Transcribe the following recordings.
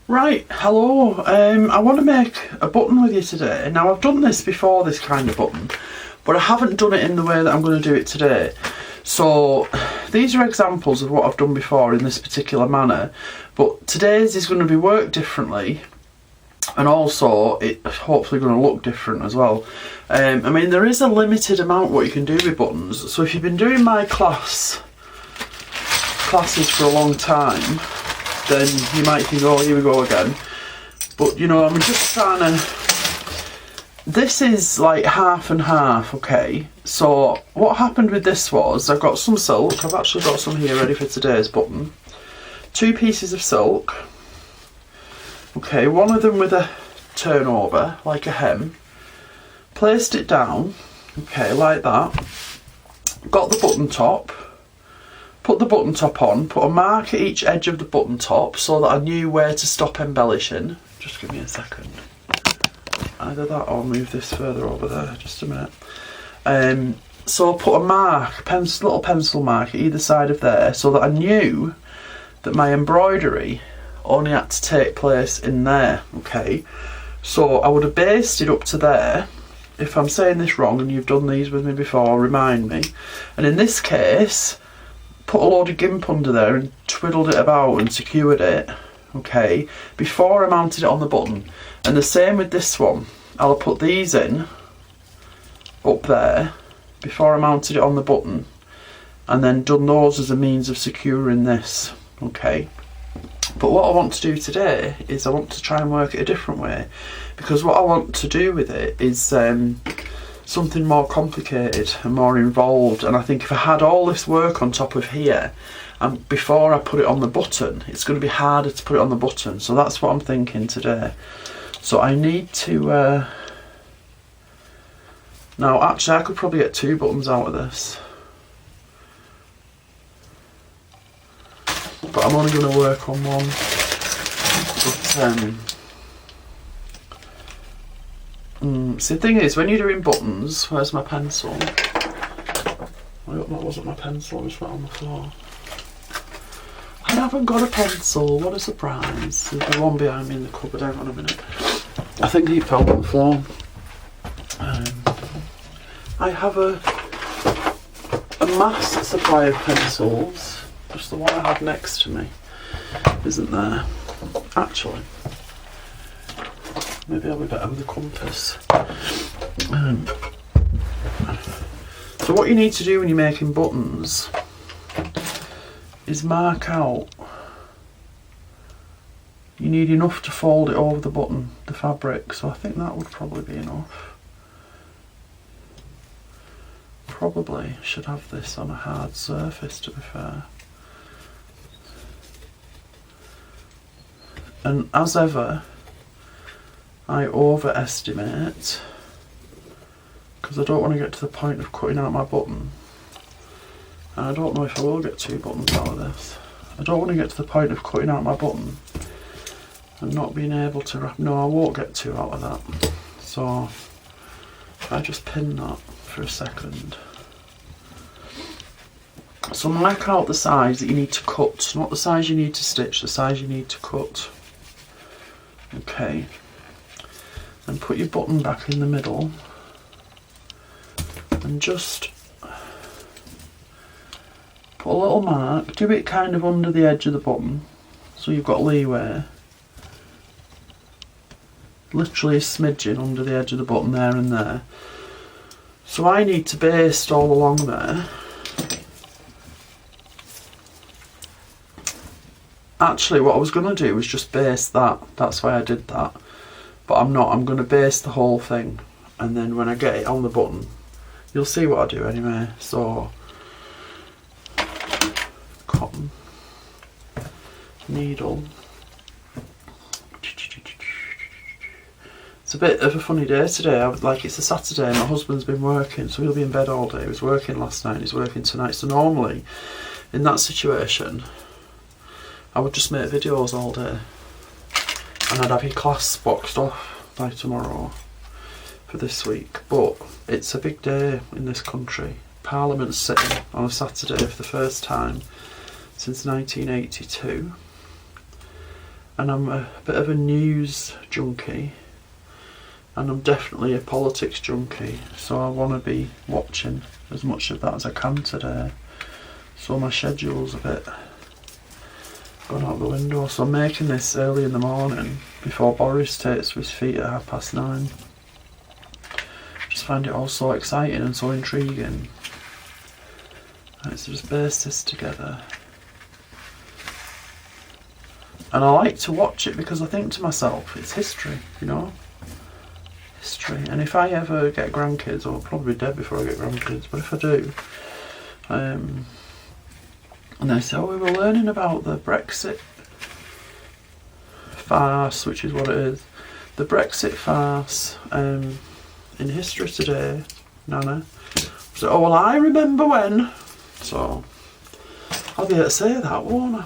Right, hello. I want to make a button with you today. Now, I've done this before, this kind of button, but I haven't done it in the way that I'm going to do it today. So these are examples of what I've done before in this particular manner, but today's is going to be worked differently, and also it's hopefully going to look different as well. I mean, there is a limited amount what you can do with buttons. So if you've been doing my classes for a long time, then you might think, oh, here we go again. But, you know, I'm just trying to... This is like half and half, okay? So what happened with this was, I've got some silk. I've actually got some here ready for today's button. 2 pieces of silk. Okay, one of them with a turnover, like a hem. Placed it down, okay, like that. Got the button top. Put the button top on, put a mark at each edge of the button top so that I knew where to stop embellishing. Just give me a second. Either that or move this further over there, just a minute. So I put a mark, little pencil mark at either side of there so that I knew that my embroidery only had to take place in there, okay? So I would have basted up to there. If I'm saying this wrong and you've done these with me before, remind me. And in this case, put a load of gimp under there and twiddled it about and secured it, okay, before I mounted it on the button. And the same with this one. I'll put these in up there before I mounted it on the button, and then done those as a means of securing this, okay. But what I want to do today is I want to try and work it a different way, because what I want to do with it is something more complicated and more involved. And I think if I had all this work on top of here and before I put it on the button, it's going to be harder to put it on the button. So that's what I'm thinking today. So I need to now actually I could probably get 2 buttons out of this, but I'm only going to work on one. But see, the thing is, when you're doing buttons, where's my pencil? That wasn't my pencil, it just went on the floor. I haven't got a pencil, what a surprise. There's the one behind me in the cupboard, hang on a minute. I think he fell on the floor. I have a mass supply of pencils, just the one I had next to me isn't there. Actually, maybe I'll be better with a compass. So what you need to do when you're making buttons is mark out. You need enough to fold it over the button, the fabric, so I think that would probably be enough. Probably should have this on a hard surface, to be fair. And as ever, I overestimate, because I don't want to get to the point of cutting out my button. And I don't know if I will get 2 buttons out of this. I don't want to get to the point of cutting out my button and not being able to wrap. No, I won't get 2 out of that. So if I just pin that for a second. So mark out the size that you need to cut, not the size you need to stitch, the size you need to cut. Okay. And put your button back in the middle and just put a little mark, do it kind of under the edge of the button so you've got leeway, literally a smidgen under the edge of the button there and there. So I need to baste all along there. Actually what I was going to do was just baste that, that's why I did that. But I'm not, I'm going to baste the whole thing, and then when I get it on the button, you'll see what I do anyway. So, cotton, needle. It's a bit of a funny day today. It's a Saturday and my husband's been working, so he'll be in bed all day. He was working last night, he's working tonight. So normally, in that situation, I would just make videos all day. And I'd have your class boxed off by tomorrow for this week. But it's a big day in this country. Parliament's sitting on a Saturday for the first time since 1982. and I'm a bit of a news junkie, and I'm definitely a politics junkie, so I want to be watching as much of that as I can today. So my schedule's a bit gone out the window, so I'm making this early in the morning before Boris takes to his feet at 9:30. Just find it all so exciting and so intriguing. Let's just base this together. And I like to watch it because I think to myself, it's history, you know? History. And if I ever get grandkids, I'll probably be dead before I get grandkids, but if I do, and they say, oh, we were learning about the Brexit farce, which is what it is. The Brexit farce in history today, Nana. So, oh, well, I remember when. So, I'll be able to say that, won't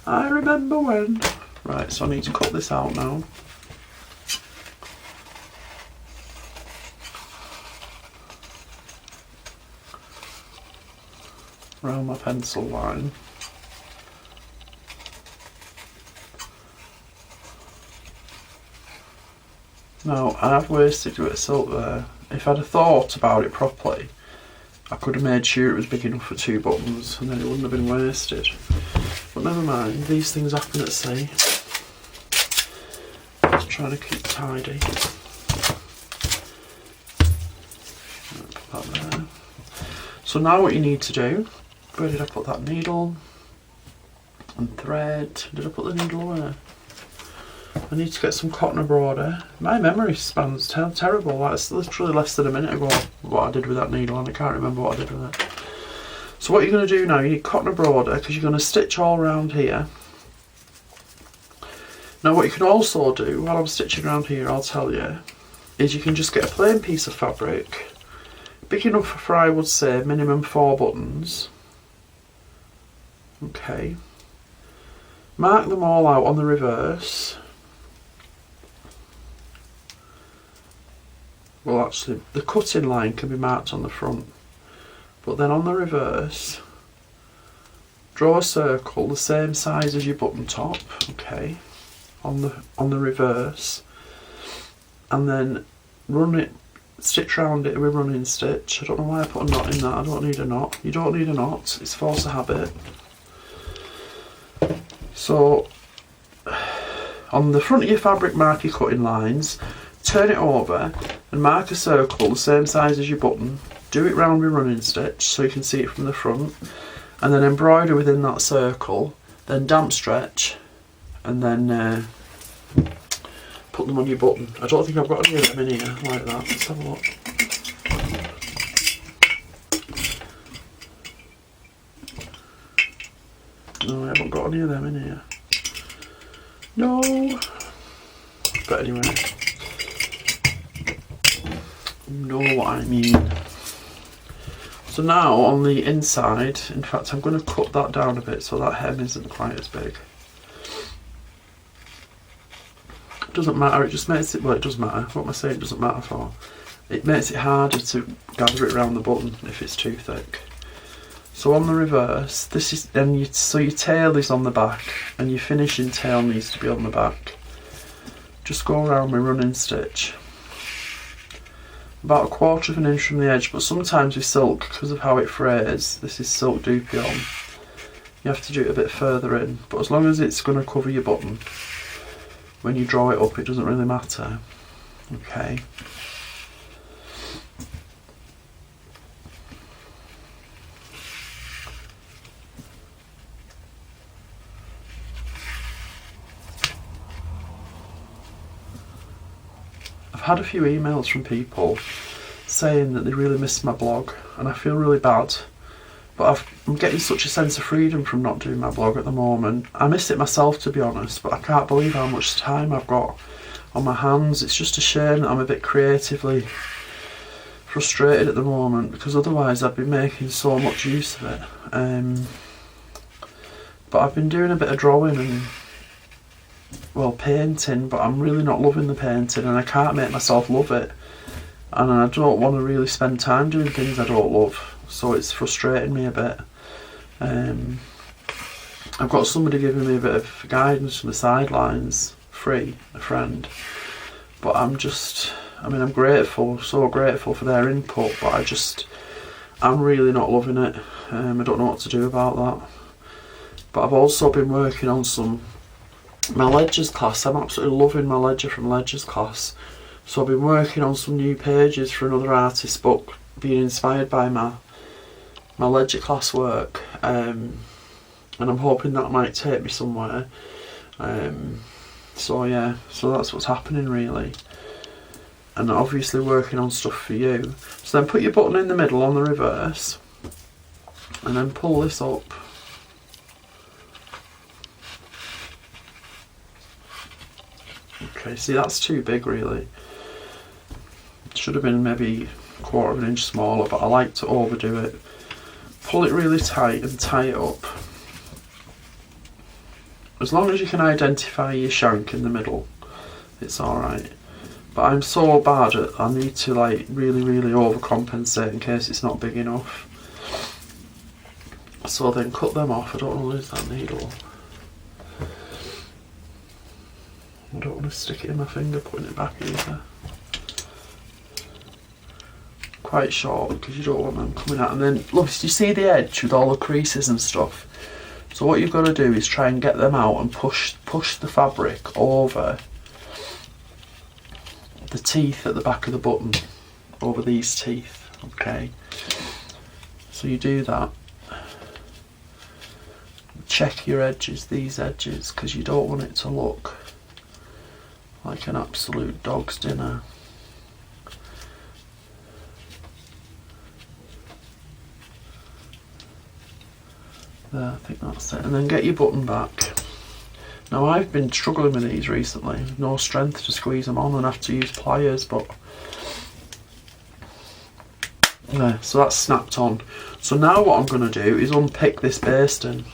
I remember when. Right, so I need to cut this out now. Around my pencil line. Now, I've wasted a bit of silk there. If I'd have thought about it properly, I could have made sure it was big enough for 2 buttons and then it wouldn't have been wasted. But never mind, these things happen at sea. Just trying to keep tidy. Put that there. So now what you need to do, where did I put that needle and thread? Did I put the needle away? I need to get some cotton embroidery. My memory span's terrible. That's literally less than a minute ago what I did with that needle, and I can't remember what I did with it. So what you're going to do now, you need cotton embroidery because you're going to stitch all around here. Now what you can also do, while I'm stitching around here, I'll tell you, is you can just get a plain piece of fabric, big enough for, I would say, minimum 4 buttons. Okay. Mark them all out on the reverse. Well, actually, the cutting line can be marked on the front, but then on the reverse, draw a circle the same size as your button top, okay, on the reverse, and then run it, stitch round it with running stitch. I don't know why I put a knot in that. I don't need a knot. You don't need a knot. It's force of habit. So, on the front of your fabric, mark your cutting lines. Turn it over and mark a circle the same size as your button. Do it round with running stitch so you can see it from the front, and then embroider within that circle, then damp stretch, and then put them on your button. I don't think I've got any of them in here like that. Let's have a look. No, I haven't got any of them in here. No. But anyway, you know what I mean. So now on the inside, in fact I'm going to cut that down a bit so that hem isn't quite as big. It doesn't matter, it just makes it, well it does matter, what am I saying it doesn't matter for? It makes it harder to gather it around the button if it's too thick. So on the reverse, this is, and so your tail is on the back and your finishing tail needs to be on the back. Just go around with running stitch. About 1/4 of an inch from the edge, but sometimes with silk, because of how it frays, this is silk dupion, you have to do it a bit further in, but as long as it's going to cover your button, when you draw it up it doesn't really matter. Okay. I've had a few emails from people saying that they really miss my blog, and I feel really bad, but I'm getting such a sense of freedom from not doing my blog at the moment. I miss it myself, to be honest, but I can't believe how much time I've got on my hands. It's just a shame that I'm a bit creatively frustrated at the moment, because otherwise I'd be making so much use of it. But I've been doing a bit of drawing and, well, painting, but I'm really not loving the painting and I can't make myself love it, and I don't want to really spend time doing things I don't love, so it's frustrating me a bit. I've got somebody giving me a bit of guidance from the sidelines, free, a friend. But I'm grateful, so grateful for their input, but I'm really not loving it. I don't know what to do about that. But I've also been working on my ledgers class. I'm absolutely loving my ledger from ledgers class. So I've been working on some new pages for another artist's book, being inspired by my ledger class work. And I'm hoping that might take me somewhere. So yeah, so that's what's happening really. And obviously working on stuff for you. So then put your button in the middle on the reverse, and then pull this up. Okay, see, that's too big really. It should have been maybe 1/4 of an inch smaller, but I like to overdo it. Pull it really tight and tie it up. As long as you can identify your shank in the middle, it's alright. But I'm so bad at, I need to like really overcompensate in case it's not big enough. So then cut them off. I don't want to lose that needle. I don't want to stick it in my finger putting it back either. Quite short because you don't want them coming out. And then look, do you see the edge with all the creases and stuff? So what you've got to do is try and get them out and push the fabric over the teeth at the back of the button, over these teeth, okay? So you do that. Check your edges, these edges, because you don't want it to look like an absolute dog's dinner. There, I think that's it. And then get your button back. Now I've been struggling with these recently, no strength to squeeze them on and have to use pliers, but yeah, so that's snapped on. So now what I'm going to do is unpick this basting,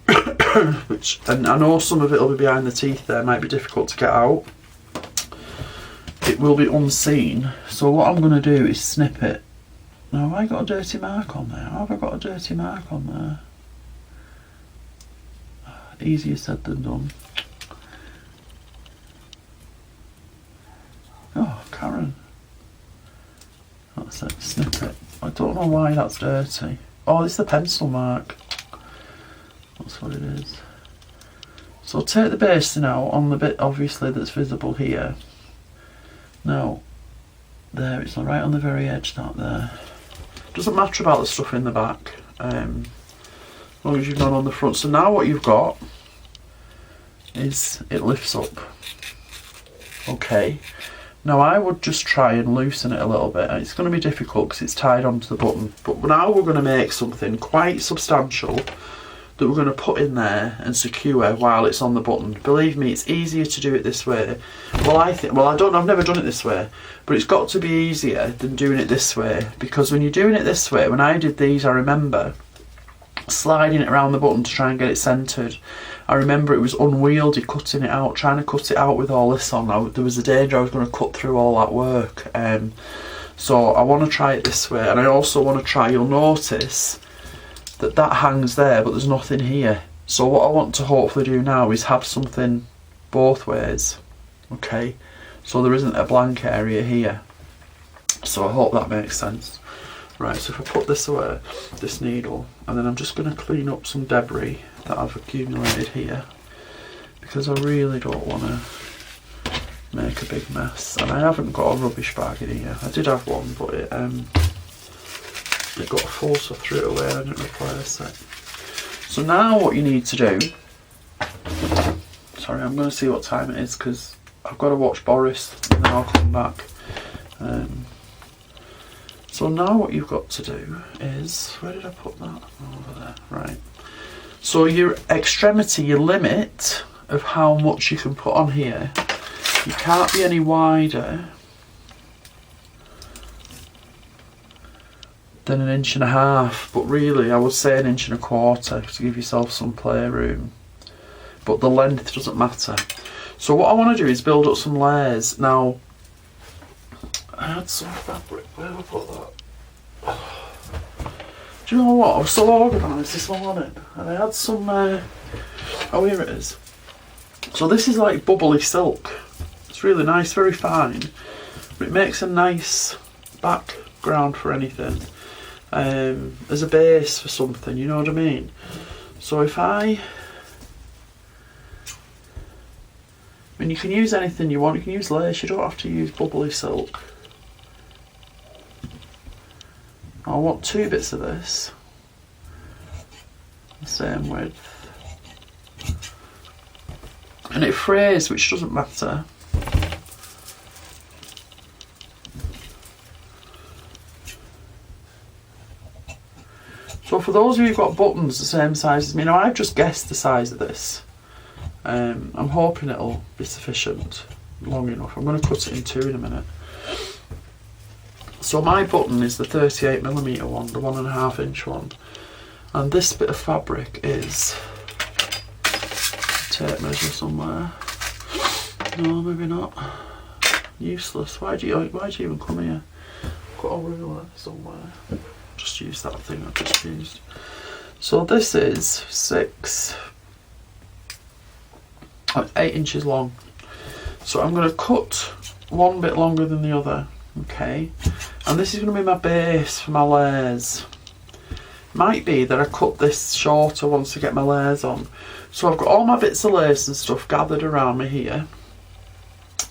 and I know some of it will be behind the teeth there, might be difficult to get out. It will be unseen, so what I'm going to do is snip it. Now have I got a dirty mark on there? Have I got a dirty mark on there? Easier said than done. Oh, Karen. That's it, snip it. I don't know why that's dirty. Oh, it's the pencil mark. That's what it is. So take the basting out on the bit obviously that's visible here. Now, there, it's right on the very edge, that there. Doesn't matter about the stuff in the back. As long as you've gone on the front. So now what you've got is it lifts up. Okay. Now I would just try and loosen it a little bit. It's going to be difficult because it's tied onto the button. But now we're going to make something quite substantial that we're going to put in there and secure while it's on the button. Believe me, it's easier to do it this way. Well, I don't know, I've never done it this way, but it's got to be easier than doing it this way, because when you're doing it this way, when I did these, I remember sliding it around the button to try and get it centred. I remember it was unwieldy cutting it out, trying to cut it out with all this on. There was a danger I was going to cut through all that work. So I want to try it this way, and I also want to try, you'll notice that hangs there, but there's nothing here. So what I want to hopefully do now is have something both ways, okay? So there isn't a blank area here. So I hope that makes sense. Right, so if I put this away, this needle, and then I'm just going to clean up some debris that I've accumulated here, because I really don't want to make a big mess. And I haven't got a rubbish bag in here. I did have one, but it got full, so I threw it away and I didn't replace it. So now what you need to do, sorry, I'm going to see what time it is because I've got to watch Boris and then I'll come back. So now what you've got to do is, where did I put that? Over there, right. So your extremity, your limit of how much you can put on here, you can't be any wider than 1.5 inches, but really I would say 1.25 inches to give yourself some playroom. But the length doesn't matter. So what I want to do is build up some layers. Now, I had some fabric, where have I put that? Do you know what? I was so organised this morning, and I had some. Oh, here it is. So this is like bubbly silk. It's really nice, very fine. But it makes a nice background for anything. As a base for something, you know what I mean? So if I mean, you can use anything you want. You can use lace. You don't have to use bubbly silk. I want 2 bits of this, the same width, and it frays, which doesn't matter. So for those of you who've got buttons the same size as me, now I've just guessed the size of this. I'm hoping it'll be sufficient, long enough. I'm going to cut it in 2 in a minute. So my button is the 38mm one, the 1.5 inch one, and this bit of fabric is tape measure somewhere. No, maybe not. Useless. Why do you even come here? Got a ruler somewhere. Just use that thing I just used. So this is 8 inches long. So I'm going to cut one bit longer than the other. Okay, and this is going to be my base for my layers. Might be that I cut this shorter once I get my layers on. So I've got all my bits of lace and stuff gathered around me here.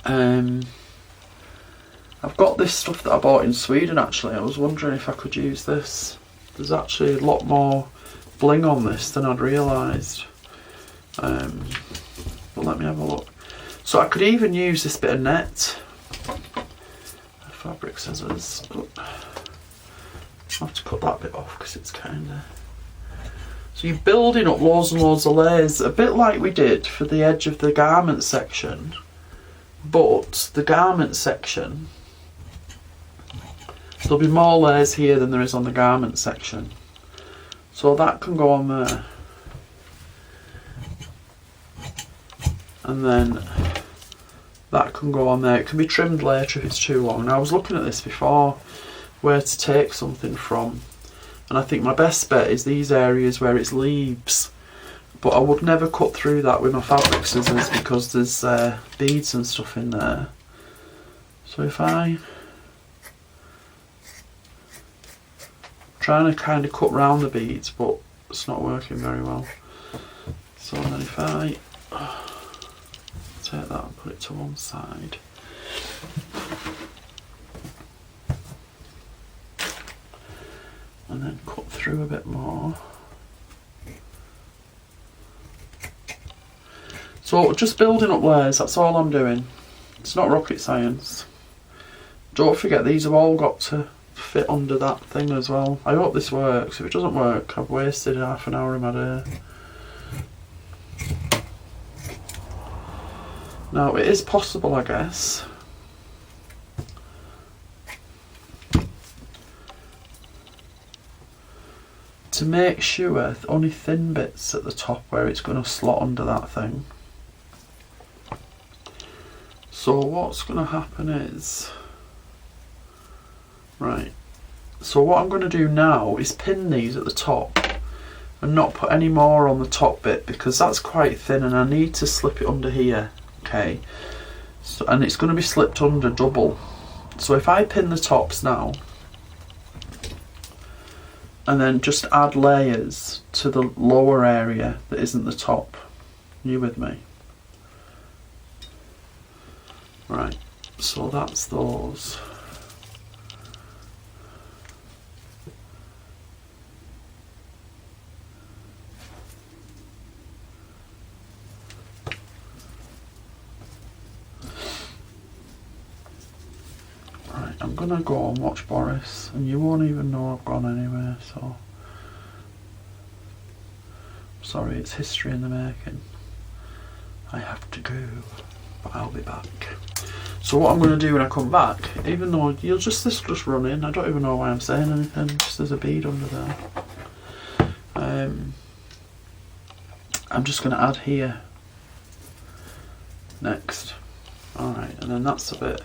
I've got this stuff that I bought in Sweden actually. I was wondering if I could use this. There's actually a lot more bling on this than I'd realised. But let me have a look. So I could even use this bit of net. Fabric scissors. Oh. I'll have to cut that bit off because it's kind of... So you're building up loads and loads of layers, a bit like we did for the edge of the garment section, but the garment section, there'll be more layers here than there is on the garment section. So that can go on there. And then that can go on there. It can be trimmed later if it's too long. Now I was looking at this before, where to take something from, and I think my best bet is these areas where it's leaves, but I would never cut through that with my fabric scissors because there's beads and stuff in there. So if I'm trying to kind of cut round the beads, but it's not working very well. So then if I take that and put it to one side. And then cut through a bit more. So just building up layers, that's all I'm doing. It's not rocket science. Don't forget these have all got to fit under that thing as well. I hope this works. If it doesn't work, I've wasted half an hour of my day. Now it is possible, I guess, to make sure only thin bits at the top where it's going to slot under that thing. So what's going to happen is, right, so what I'm going to do now is pin these at the top and not put any more on the top bit because that's quite thin and I need to slip it under here. Okay, so, and it's going to be slipped under double. So if I pin the tops now and then just add layers to the lower area that isn't the top, you with me? Right, so that's those. I'm gonna go and watch Boris and you won't even know I've gone anywhere, so sorry, it's history in the making. I have to go, but I'll be back. So what I'm gonna do when I come back, even though you'll just run in, I don't even know why I'm saying anything, just there's a bead under there. I'm just gonna add here next. Alright, and then that's a bit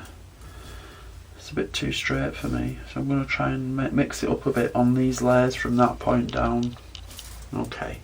That's a bit too straight for me, so I'm going to try and mix it up a bit on these layers from that point down. Okay.